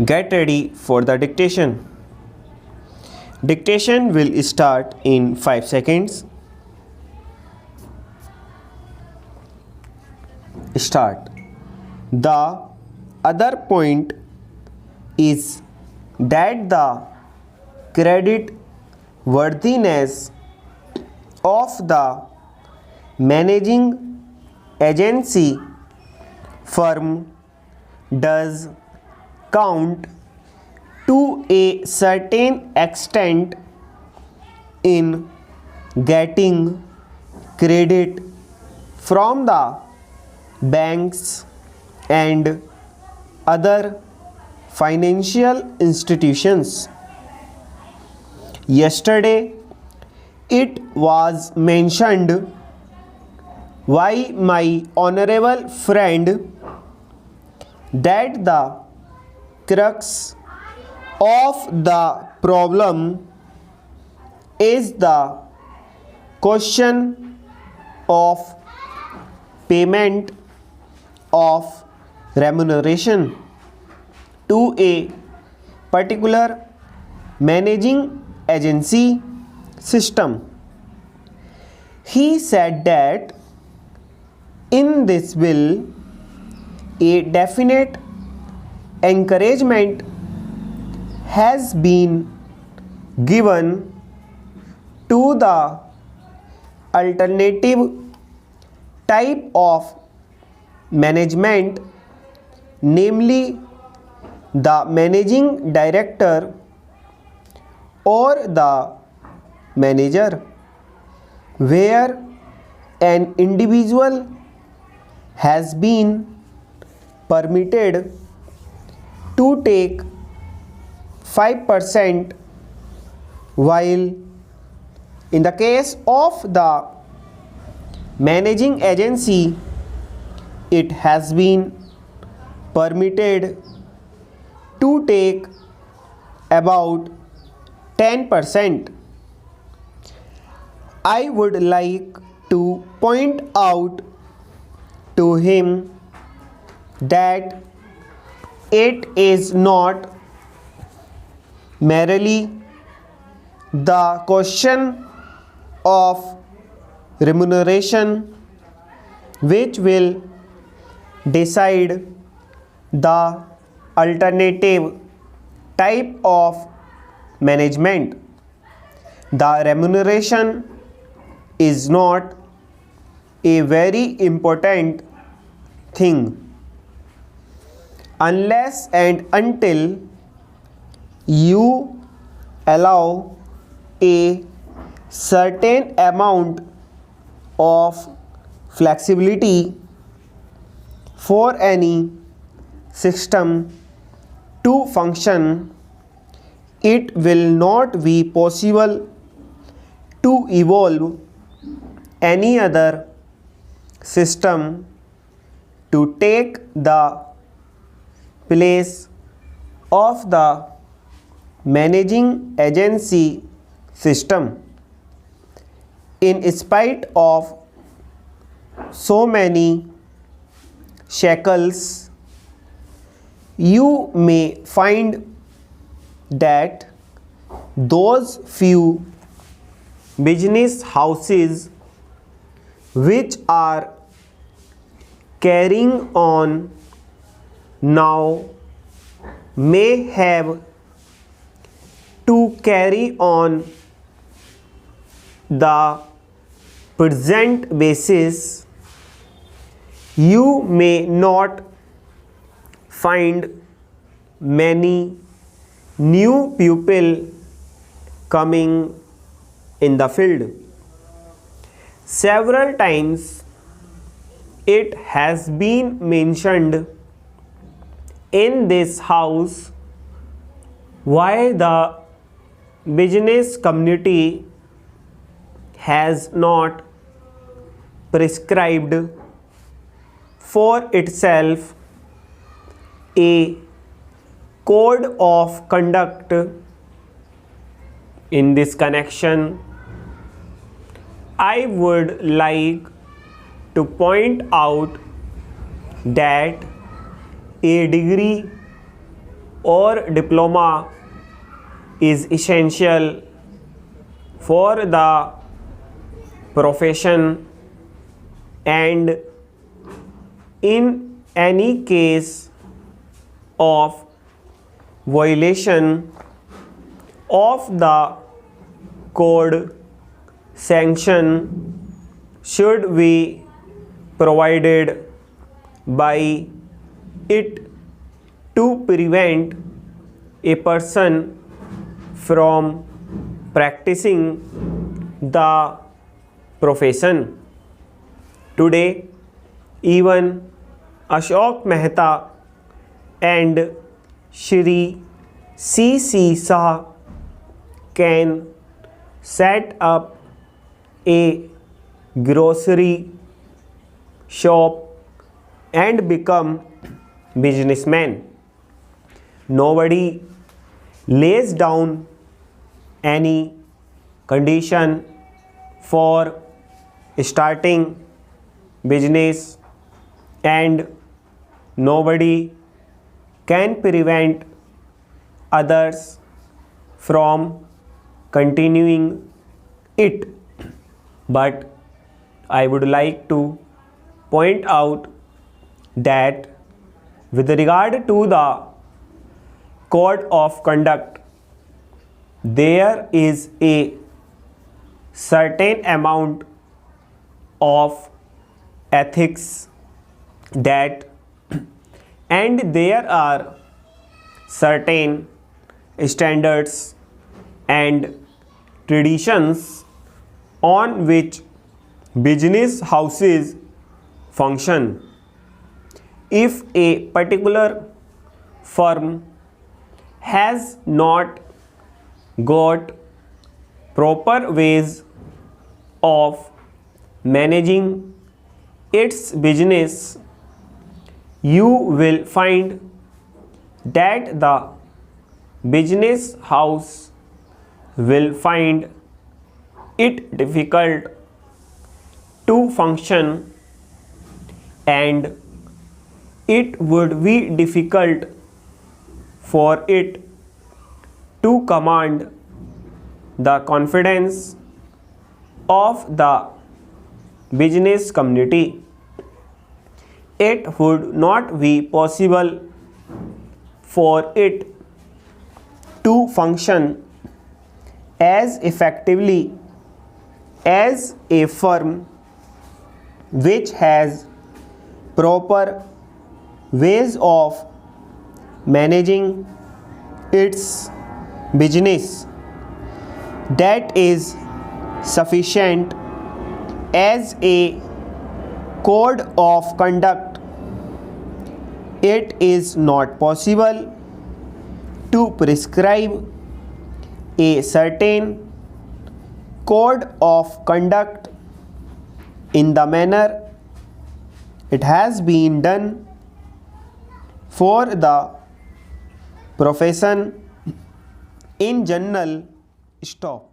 Get ready for the dictation. Dictation will start in 5 seconds. Start. The other point is that the credit worthiness of the managing agency firm does count to a certain extent in getting credit from the banks and other financial institutions. Yesterday, it was mentioned by my honorable friend that the crux of the problem is the question of payment of remuneration to a particular managing agency system. He said that in this bill, a definite encouragement has been given to the alternative type of management, namely the managing director or the manager, where an individual has been permitted to take 5%, while in the case of the managing agency it has been permitted to take about 10%. I would like to point out to him that it is not merely the question of remuneration which will decide the alternative type of management. The remuneration is not a very important thing unless and until you allow a certain amount of flexibility for any system to function. It will not be possible to evolve any other system to take the place of the managing agency system. In spite of so many shackles, you may find that those few business houses which are carrying on now may have to carry on the present basis. You may not find many new people coming in the field. Several times it has been mentioned in this house why the business community has not prescribed for itself a code of conduct. In this connection, I would like to point out that a degree or diploma is essential for the profession, and in any case of violation of the code, sanction should be provided by it to prevent a person from practicing the profession. Today, even Ashok Mehta and Shri C.C. Shah can set up a grocery shop and become businessman. Nobody lays down any condition for starting business, and nobody can prevent others from continuing it. But I would like to point out that with regard to the code of conduct, there is a certain amount of ethics that, and there are certain standards and traditions on which business houses function. If a particular firm has not got proper ways of managing its business, you will find that the business house will find it difficult to function, and it would be difficult for it to command the confidence of the business community. It would not be possible for it to function as effectively as a firm which has proper ways of managing its business. That is sufficient as a code of conduct. It is not possible to prescribe a certain code of conduct in the manner it has been done for the profession in general. Stop.